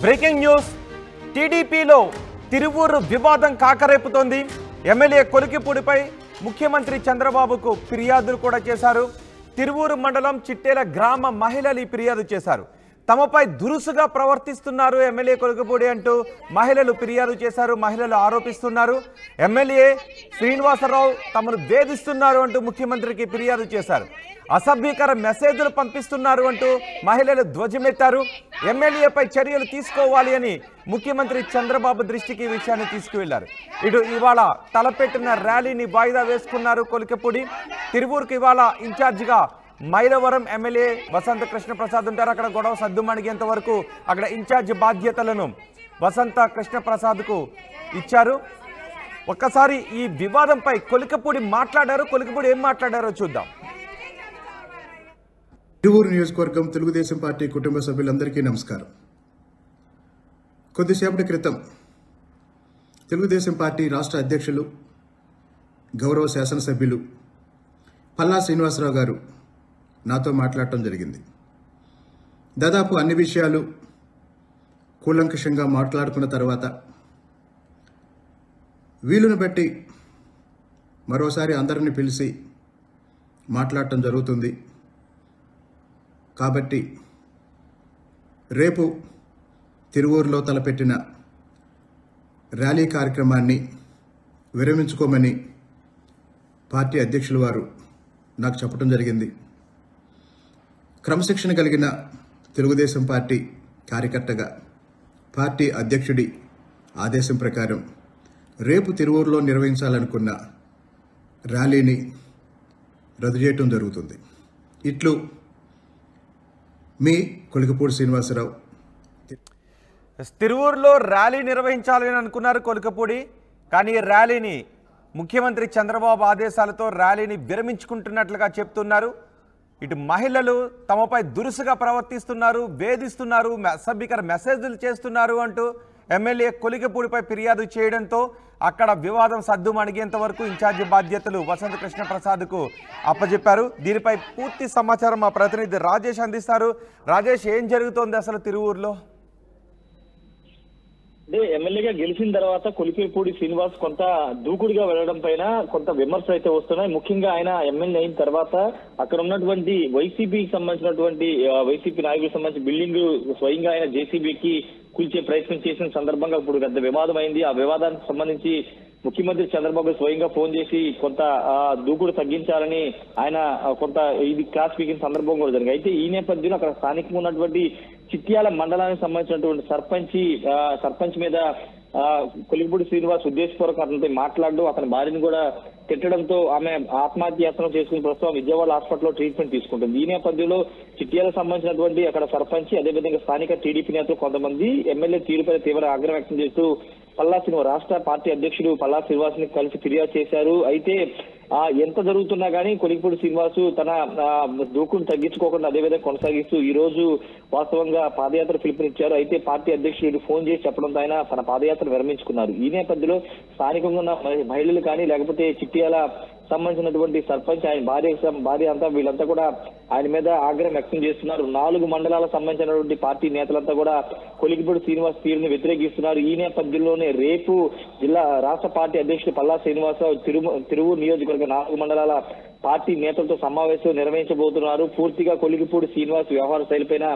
Breaking news టీడీపీలో తిరువూరు వివాదం కాకరేపుతోంది. MLA కొలికిపూడిపై ముఖ్యమంత్రి చంద్రబాబుకు ఫిర్యాదులు కూడా చేశారు. తిరువూరు మండలం చిట్టేల గ్రామ మహిళలు ఈ ఫిర్యాదు చేశారు. తమపై దురుసుగా ప్రవర్తిస్తున్నారు ఎమ్మెల్యే కొలికిపూడి అంటూ మహిళలు ఫిర్యాదు చేశారు. మహిళలు ఆరోపిస్తున్నారు ఎమ్మెల్యే శ్రీనివాసరావు తమను వేధిస్తున్నారు అంటూ ముఖ్యమంత్రికి ఫిర్యాదు చేశారు. అసభ్యకర మెసేజ్లు పంపిస్తున్నారు అంటూ మహిళలు ధ్వజమెత్తారు. ఎమ్మెల్యేపై చర్యలు తీసుకోవాలి అని ముఖ్యమంత్రి చంద్రబాబు దృష్టికి ఈ విషయాన్ని తీసుకువెళ్లారు. ఇటు ఇవాళ తలపెట్టిన ర్యాలీని వాయిదా వేసుకున్నారు కొలికిపూడి. తిరువూరుకు ఇవాళ ఇన్ఛార్జిగా మైలవరం ఎమ్మెల్యే వసంత కృష్ణ ప్రసాద్ ఉంటారు. అక్కడ గొడవ సద్దుమణిగేంత వరకు అక్కడ ఇన్ఛార్జి బాధ్యతలను వసంత కృష్ణ ప్రసాద్కు ఇచ్చారు. ఒక్కసారి ఈ వివాదంపై కొలికిపూడి మాట్లాడారు. కొలికిపూడి ఏం మాట్లాడారో చూద్దాం. తిరువూరు నియోజకవర్గం తెలుగుదేశం పార్టీ కుటుంబ సభ్యులందరికీ నమస్కారం. కొద్దిసేపటి క్రితం తెలుగుదేశం పార్టీ రాష్ట్ర అధ్యక్షులు గౌరవ శాసనసభ్యులు పల్లా శ్రీనివాసరావు గారు నాతో మాట్లాడటం జరిగింది. దాదాపు అన్ని విషయాలు కూలంకషంగా మాట్లాడుకున్న తర్వాత వీలును బట్టి మరోసారి అందరినీ పిలిచి మాట్లాడటం జరుగుతుంది. కాబట్టి రేపు తిరువూరులో తలపెట్టిన ర్యాలీ కార్యక్రమాన్ని విరమించుకోమని పార్టీ అధ్యక్షుల వారు నాకు చెప్పడం జరిగింది. క్రమశిక్షణ కలిగిన తెలుగుదేశం పార్టీ కార్యకర్తగా పార్టీ అధ్యక్షుడి ఆదేశం ప్రకారం రేపు తిరువూరులో నిర్వహించాలనుకున్న ర్యాలీని రద్దు చేయటం జరుగుతుంది. ఇట్లు మీ కొలికిపూడి శ్రీనివాసరావు. తిరువూరులో ర్యాలీ నిర్వహించాలని అనుకున్నారు కొలికిపూడి. కానీ ర్యాలీని ముఖ్యమంత్రి చంద్రబాబు ఆదేశాలతో ర్యాలీని విరమించుకుంటున్నట్లుగా చెప్తున్నారు. ఇటు మహిళలు తమపై దురుసుగా ప్రవర్తిస్తున్నారు, వేధిస్తున్నారు, అసభ్యకర మెసేజ్లు చేస్తున్నారు అంటూ ఎమ్మెల్యే కొలికిపూడిపై ఫిర్యాదు చేయడంతో అక్కడ వివాదం సద్దుమణిగేంత వరకు ఇన్ఛార్జి బాధ్యతలు వసంత కృష్ణ ప్రసాద్కు అప్పచెప్పారు. దీనిపై పూర్తి సమాచారం మా ప్రతినిధి రాజేష్ అందిస్తారు. రాజేష్, ఏం జరుగుతోంది అసలు తిరువూరులో? అంటే ఎమ్మెల్యేగా గెలిచిన తర్వాత కొలికిపూడి శ్రీనివాస్ కొంత దూకుడుగా వెళ్లడం పైన కొంత విమర్శలు అయితే వస్తున్నాయి. ముఖ్యంగా ఆయన ఎమ్మెల్యే అయిన తర్వాత అక్కడ ఉన్నటువంటి వైసీపీకి సంబంధించినటువంటి వైసీపీ నాయకులకు సంబంధించి బిల్డింగ్ స్వయంగా ఆయన జేసీబీకి కూల్చే ప్రయత్నం చేసిన సందర్భంగా ఇప్పుడు పెద్ద వివాదం అయింది. ఆ వివాదానికి సంబంధించి ముఖ్యమంత్రి చంద్రబాబు స్వయంగా ఫోన్ చేసి కొంత దూకుడు తగ్గించాలని ఆయన కొంత ఇది క్లాస్ పీకిన సందర్భం కూడా జరిగింది. అయితే ఈ నేపథ్యంలో అక్కడ స్థానికంగా ఉన్నటువంటి చిట్యాల మండలానికి సంబంధించినటువంటి సర్పంచ్ మీద కొలికిపూడి శ్రీనివాస్ ఉద్దేశపూర్వక అతనితో మాట్లాడడం, అతని భార్యను కూడా తిట్టడంతో ఆమె ఆత్మహత్యాయత్నం చేసుకుని ప్రస్తుతం విజయవాడ హాస్పిటల్లో ట్రీట్మెంట్ తీసుకుంటుంది. ఈ నేపథ్యంలో చిట్యాలకు సంబంధించినటువంటి అక్కడ సర్పంచ్, అదేవిధంగా స్థానిక టీడీపీ నేతలు కొంతమంది ఎమ్మెల్యే తీరుపై తీవ్ర ఆగ్రహం వ్యక్తం చేస్తూ పల్లా శ్రీనివాస్ రాష్ట్ర పార్టీ అధ్యక్షుడు పల్లా శ్రీనివాస్ ని కలిసి ఫిర్యాదు చేశారు. అయితే ఎంత జరుగుతున్నా కానీ కొలికిపూడి శ్రీనివాస్ తన దూకును తగ్గించుకోకుండా అదేవిధంగా కొనసాగిస్తూ ఈ రోజు వాస్తవంగా పాదయాత్ర పిలుపునిచ్చారు. అయితే పార్టీ అధ్యక్షుడు ఫోన్ చేసి చెప్పడంతో ఆయన తన పాదయాత్ర విరమించుకున్నారు. ఈ నేపథ్యంలో స్థానికంగా ఉన్న మహిళలు కానీ లేకపోతే చిట్యాల సంబంధించినటువంటి సర్పంచ్, ఆయన భార్య అంతా వీళ్ళంతా కూడా ఆయన మీద ఆగ్రహం వ్యక్తం చేస్తున్నారు. 4 మండలాలకు సంబంధించినటువంటి పార్టీ నేతలంతా కూడా కొలికిపూడి శ్రీనివాస్ తీరుని వ్యతిరేకిస్తున్నారు. ఈ నేపథ్యంలోనే రేపు రాష్ట్ర పార్టీ అధ్యక్షుడు పల్లా శ్రీనివాసరావు తిరువూరు నియోజకవర్గ 4 మండలాల పార్టీ నేతలతో సమావేశం నిర్వహించబోతున్నారు. పూర్తిగా కొలికిపూడి శ్రీనివాస్ వ్యవహార శైలిపైన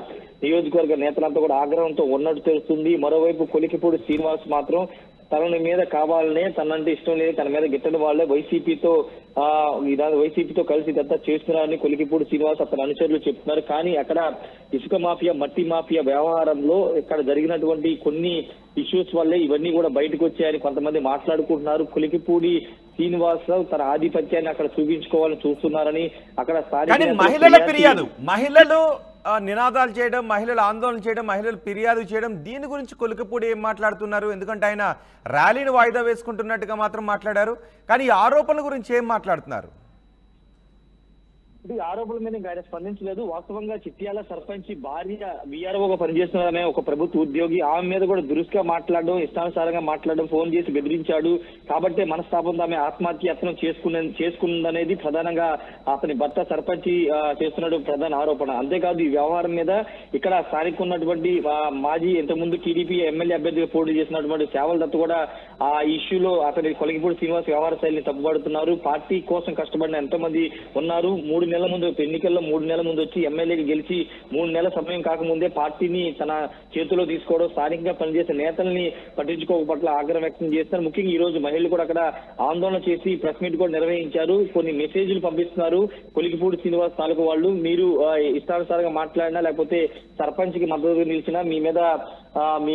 నియోజకవర్గ నేతలంతా కూడా ఆగ్రహంతో ఉన్నట్టు తెలుస్తుంది. మరోవైపు కొలికిపూడి శ్రీనివాస్ మాత్రం తన మీద కావాలనే, తనంటే ఇష్టం లేదు, తన మీద గిట్టడం వాళ్ళే వైసీపీతో కలిసి ఇదంతా చేస్తున్నారని కొలికిపూడి శ్రీనివాస్ అతని అనుచరులు చెప్తున్నారు. కానీ అక్కడ ఇసుక మాఫియా, మట్టి మాఫియా వ్యవహారంలో ఇక్కడ జరిగినటువంటి కొన్ని ఇష్యూస్ వల్లే ఇవన్నీ కూడా బయటకు వచ్చాయని కొంతమంది మాట్లాడుకుంటున్నారు. కొలికిపూడి శ్రీనివాసరావు తన ఆధిపత్యాన్ని అక్కడ చూపించుకోవాలని చూస్తున్నారని అక్కడ మహిళల ఫిర్యాదు, మహిళలు నినాదాలు చేయడం, మహిళలు ఆందోళన చేయడం, మహిళలు ఫిర్యాదు చేయడం, దీని గురించి కొలికిపూడి ఏం మాట్లాడుతున్నారు? ఎందుకంటే ఆయన ర్యాలీని వాయిదా వేసుకుంటున్నట్టుగా మాత్రం మాట్లాడారు. కానీ ఈ ఆరోపణల గురించి ఏం మాట్లాడుతున్నారు? ఈ ఆరోపణల మీద ఇంకా ఆయన స్పందించలేదు. వాస్తవంగా చిట్యాల సర్పంచ్ భార్య వీఆర్ఓగా పనిచేస్తున్నారనే ఒక ప్రభుత్వ ఉద్యోగి, ఆమె మీద కూడా దురుసుగా మాట్లాడడం, ఇష్టానుసారంగా మాట్లాడడం, ఫోన్ చేసి బెదిరించాడు కాబట్టి మనస్తాపంతో ఆమె ఆత్మహత్యత్నం చేసుకుందనేది ప్రధానంగా అతని భర్త సర్పంచ్ చేస్తున్న ప్రధాన ఆరోపణ. అంతేకాదు ఈ వ్యవహారం మీద ఇక్కడ స్థానిక ఉన్నటువంటి మాజీ ఇంతకుముందు టీడీపీ ఎమ్మెల్యే అభ్యర్థిగా పోటీ చేసినటువంటి సేవల దత్తు కూడా ఆ ఇష్యూలో అతని కొలికిపూడి శ్రీనివాస్ వ్యవహార శైలిని తప్పుపడుతున్నారు. పార్టీ కోసం కష్టపడిన ఎంతో మంది ఉన్నారు. 3 నెలల ముందు ఎన్నికల్లో 3 నెలల ముందు వచ్చి ఎమ్మెల్యేకి గెలిచి 3 నెలల సమయం కాకముందే పార్టీని తన చేతిలో తీసుకోవడం, స్థానికంగా పనిచేసే నేతల్ని పట్టించుకోక పట్ల ఆగ్రహం వ్యక్తం చేస్తున్నారు. ముఖ్యంగా ఈ రోజు మహిళలు కూడా అక్కడ ఆందోళన చేసి ప్రెస్ మీట్ కూడా నిర్వహించారు. కొన్ని మెసేజ్లు పంపిస్తున్నారు కొలికిపూడి శ్రీనివాస్ తాలూకు వాళ్ళు. మీరు ఇష్టానుసారంగా మాట్లాడినా లేకపోతే సర్పంచ్ కి మద్దతు నిలిచినా మీ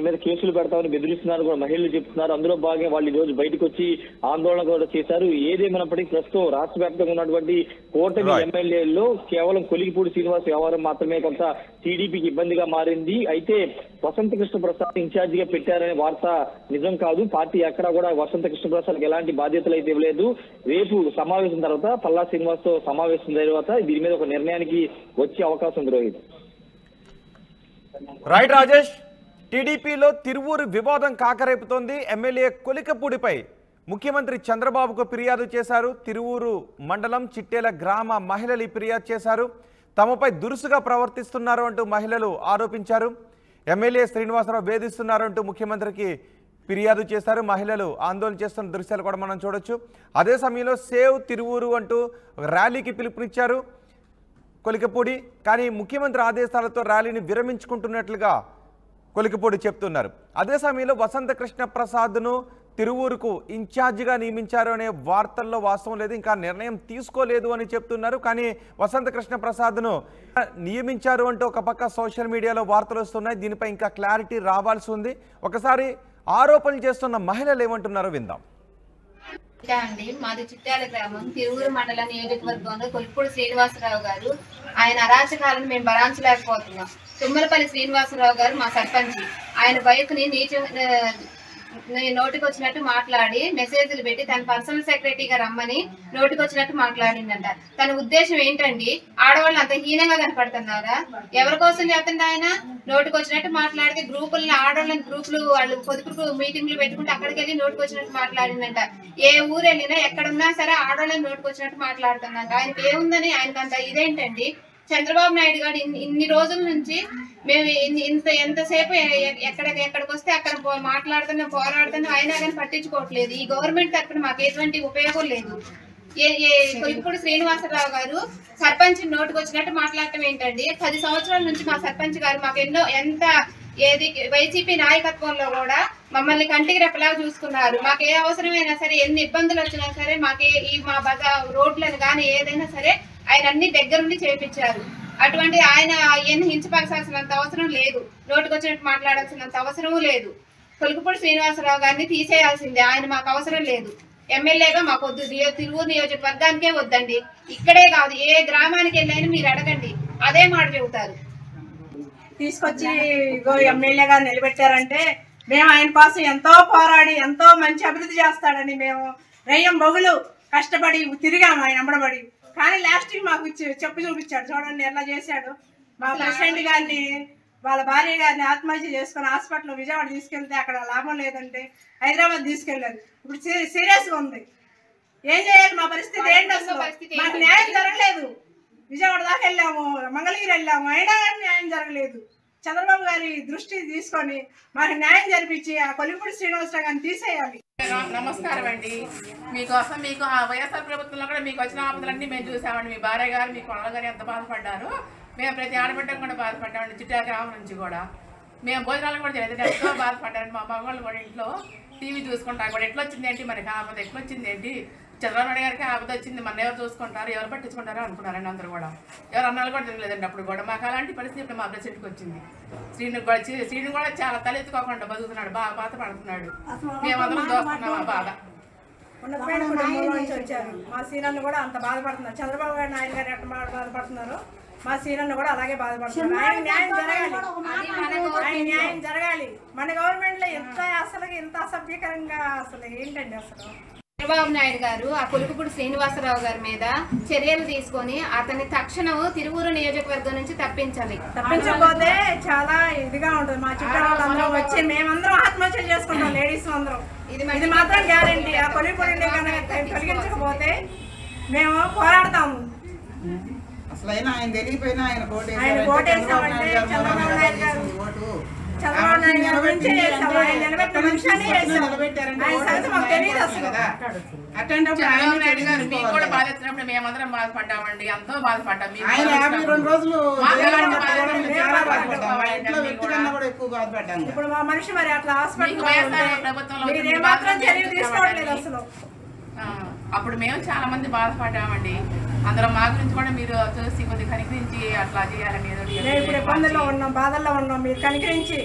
మీద కేసులు పెడతామని బెదిరిస్తున్నారు కూడా మహిళలు చెప్తున్నారు. అందులో భాగంగా వాళ్ళు ఈ రోజు బయటకు వచ్చి ఆందోళన కూడా చేశారు. ఏదేమైనప్పటికీ ప్రస్తుతం రాష్ట్ర వ్యాప్తంగా ఉన్నటువంటి కూటమి ఎమ్మెల్యేల్లో కేవలం కొలికిపూడి శ్రీనివాస్ వ్యవహారం మాత్రమే కొంత టీడీపీకి ఇబ్బందిగా మారింది. అయితే వసంత కృష్ణ ప్రసాద్ ఇన్ఛార్జ్ గా పెట్టారనే వార్త నిజం కాదు. పార్టీ ఎక్కడా కూడా వసంత కృష్ణ ప్రసాద్ ఎలాంటి బాధ్యతలు అయితే ఇవ్వలేదు. రేపు సమావేశం తర్వాత పల్లా శ్రీనివాస్ తో సమావేశం తర్వాత దీని మీద ఒక నిర్ణయానికి వచ్చే అవకాశం ఉంది. రోహిత్. రైట్ రాజేష్, టీడీపీలో తిరువూరు వివాదం కాకరేపుతోంది. ఎమ్మెల్యే కొలికపూడిపై ముఖ్యమంత్రి చంద్రబాబుకు ఫిర్యాదు చేశారు. తిరువూరు మండలం చిట్టేల గ్రామ మహిళలు ఫిర్యాదు చేశారు. తమపై దురుసుగా ప్రవర్తిస్తున్నారు అంటూ మహిళలు ఆరోపించారు. ఎమ్మెల్యే శ్రీనివాసరావు వేధిస్తున్నారు అంటూ ముఖ్యమంత్రికి ఫిర్యాదు చేశారు. మహిళలు ఆందోళన చేస్తున్న దృశ్యాలు కూడా మనం చూడొచ్చు. అదే సమయంలో సేవ్ తిరువూరు అంటూ ర్యాలీకి పిలుపునిచ్చారు కొలికపూడి. కానీ ముఖ్యమంత్రి ఆదేశాలతో ర్యాలీని విరమించుకుంటున్నట్లుగా కొలికపూడి చెప్తున్నారు. అదే సమయంలో వసంత కృష్ణ ప్రసాద్ను తిరువూరుకు ఇన్ఛార్జిగా నియమించారు అనే వార్తల్లో వాస్తవం లేదు. ఇంకా నిర్ణయం తీసుకోలేదు అని చెప్తున్నారు. కానీ వసంత కృష్ణ ప్రసాద్ను నియమించారు అంటూ ఒక పక్క సోషల్ మీడియాలో వార్తలు వస్తున్నాయి. దీనిపై ఇంకా క్లారిటీ రావాల్సి ఉంది. ఒకసారి ఆరోపణలు చేస్తున్న మహిళలు ఏమంటున్నారో విందాం. అండి, మాది చిట్యాల గ్రామం తిరువూరు మండల నియోజకవర్గంలో కొలికిపూడి శ్రీనివాసరావు గారు ఆయన అరాచకాలను మేము భరించలేకపోతున్నాం. తుమ్మలపల్లి శ్రీనివాసరావు గారు మా సర్పంచ్. ఆయన బైక్ని నోటికి వచ్చినట్టు మాట్లాడి మెసేజ్లు పెట్టి తన పర్సనల్ సెక్రటరీగా రమ్మని నోటికి వచ్చినట్టు మాట్లాడిందంట. తన ఉద్దేశం ఏంటండి? ఆడవాళ్ళు అంత హీనంగా కనపడుతున్నారా? ఎవరి కోసం చెప్తుండే ఆయన? నోటికి వచ్చినట్టు మాట్లాడితే గ్రూపులను ఆడవాళ్ళని గ్రూపులు వాళ్ళు పొదుపు మీటింగ్లు పెట్టుకుంటే అక్కడికి వెళ్ళి నోటికి వచ్చినట్టు మాట్లాడిందంట. ఏ ఊరు వెళ్ళినా ఎక్కడున్నా సరే ఆడవాళ్ళని నోటికి వచ్చినట్టు మాట్లాడుతుందంట. ఆయనకి ఏముందని ఆయనకంత ఇదేంటండి? చంద్రబాబు నాయుడు గారు ఇన్ని రోజుల నుంచి మేము ఎంతసేపు ఎక్కడికి వస్తే అక్కడ మాట్లాడుతున్నా పోరాడుతున్నా అయినా కానీ పట్టించుకోవట్లేదు. ఈ గవర్నమెంట్ తరఫున మాకు ఎటువంటి ఉపయోగం లేదు. కొలికిపూడి శ్రీనివాసరావు గారు సర్పంచ్ నోటికి వచ్చినట్టు మాట్లాడటం ఏంటండి? 10 సంవత్సరాల నుంచి మా సర్పంచ్ గారు మాకు ఏది వైసీపీ నాయకత్వంలో కూడా మమ్మల్ని కంటికి రెప్పలాగా చూసుకున్నారు. మాకు ఏ అవసరమైనా సరే, ఎన్ని ఇబ్బందులు వచ్చినా సరే, మాకు మా రోడ్లను కానీ ఏదైనా సరే ఆయన అన్ని దగ్గరుండి చేపించారు. అటువంటి ఆయన ఎన్ని హింసపరచాల్సినంత అవసరం లేదు. నోటికి వచ్చినట్టు మాట్లాడాల్సినంత అవసరం లేదు. కొలికిపూడి శ్రీనివాసరావు గారిని తీసేయాల్సిందే. ఆయన మాకు అవసరం లేదు. ఎమ్మెల్యేగా మాకు వద్దు. తిరువూరు నియోజకవర్గానికే వద్దండి. ఇక్కడే కాదు, ఏ గ్రామానికి వెళ్ళైనా మీరు అడగండి, అదే మాట చెబుతారు. తీసుకొచ్చి ఎమ్మెల్యేగా నిలబెట్టారంటే మేము ఆయన కోసం ఎంతో పోరాడి ఎంతో మంచి అభివృద్ధి చేస్తాడని మేము రయ్యం బొగులు కష్టపడి తిరిగాము ఆయన అమ్మడబడి. కానీ లాస్ట్ మాకు చెప్పు చూపించాడు. చూడండి ఎలా చేశాడు. మా ప్రెసిడెంట్ గారిని వాళ్ళ భార్య గారిని ఆత్మహత్య చేసుకుని హాస్పిటల్ విజయవాడ తీసుకెళ్తే అక్కడ లాభం లేదంటే హైదరాబాద్ తీసుకెళ్ళారు. ఇప్పుడు సీరియస్గా ఉంది. ఏం చేయాలి? మా పరిస్థితి ఏంటి? అసలు మాకు న్యాయం జరగలేదు. విజయవాడ దాకా వెళ్ళాము, మంగళగిరి వెళ్ళాము, అయినా కానీ న్యాయం జరగలేదు. చంద్రబాబు గారి దృష్టి తీసుకొని మాకు న్యాయం జరిపించి ఆ కొలికిపూడి శ్రీనివాసరావు గారిని తీసేయాలి. నమస్కారం అండి. మీకోసం మీకు ఆ వైఎస్ఆర్ ప్రభుత్వంలో కూడా మీకు వచ్చిన ఆపదలన్నీ మేము చూసామండి. మీ భార్య గారు మీ కొడల గారు ఎంత బాధపడ్డారు. మేము ప్రతి ఆడబిడ్డం కూడా బాధపడ్డామండి. చిట్యాల గ్రామం నుంచి కూడా మేము భోజనాలు కూడా చేయలేదు. ఎంతో బాధపడ్డారండి. మా మగవాళ్ళు కూడా ఇంట్లో టీవీ చూసుకుంటారు కూడా ఎట్లా వచ్చింది ఏంటి మనకి ఆపద, ఎట్లా వచ్చింది ఏంటి, చంద్రబాబు నాయుడు గారికి ఆపద వచ్చింది, మన ఎవరు చూసుకుంటారు, ఎవరు పట్టించుకుంటారో అనుకున్నారండి అందరూ కూడా. ఎవరు అన్నాలు కూడా తినలేదండి అప్పుడు కూడా. మాకు అలాంటి పరిస్థితి ఇప్పుడు మా ప్రెసిడెంట్కి వచ్చింది. శ్రీను కూడా చాలా తలెత్తుకోకుండా బతుకుతున్నాడు, బాగా బాధపడుతున్నాడు. మేమందరం దోస్తున్నాం ఆ బాధ. ఉన్నతమైన కుటుంబంలో నుంచి వచ్చారు. మా సీనియర్లు కూడా అంత బాధపడుతున్నారు. చంద్రబాబు గారు నాయుడు గారు ఎట్లా బాధపడుతున్నారు, మా సీనియర్లు కూడా అలాగే బాధపడుతున్నారు. ఆయన న్యాయం జరగాలి, ఆయన న్యాయం జరగాలి. మన గవర్నమెంట్ లో ఎంత అసలు ఇంత అసభ్యకరంగా అసలు ఏంటండి అసలు చంద్రబాబు నాయుడు గారు ఆ కొలుకుపూడి శ్రీనివాసరావు గారి మీద చర్యలు తీసుకొని అతన్ని తక్షణం తిరువూరు నియోజకవర్గం నుంచి తప్పించాలి. తప్పించకపోతే చాలా ఇదిగా ఉంటుంది. మా చుట్టాలు అందరూ వచ్చి మేమందరం ఆత్మహత్యలు చేసుకుంటాం, లేడీస్ అందరం. ఇది మాత్రం గ్యారంటీ. ఆ కొలుకుపూడిని తొలగించకపోతే మేము పోరాడతాము. అసలు ఆయన తెలియపోయినా ఆయన కోటేసామంటే చంద్రబాబు నాయుడు గారు చంద్రబాబు నాయుడు గారి గురించి నిలబెట్టిన నిమిషాన్ని చంద్రబాబు నాయుడు గారు మీకు కూడా బాధ వచ్చినప్పుడు మేమందరం బాధపడ్డామండి, ఎంతో బాధపడ్డాం. ఇప్పుడు మా మనిషి మరి అట్లా హాస్పిటల్ మాత్రం చర్యలు తీసుకోవట్లేదు అసలు. అప్పుడు మేము చాలా మంది బాధపడ్డామండి. అందులో మా గురించి కూడా మీరు చూసి కొద్దిగా కనికరించి అట్లా చేయాలని ఇప్పుడు ఇబ్బందుల్లో ఉన్నాం, బాధల్లో ఉన్నాం. మీరు కనికరించి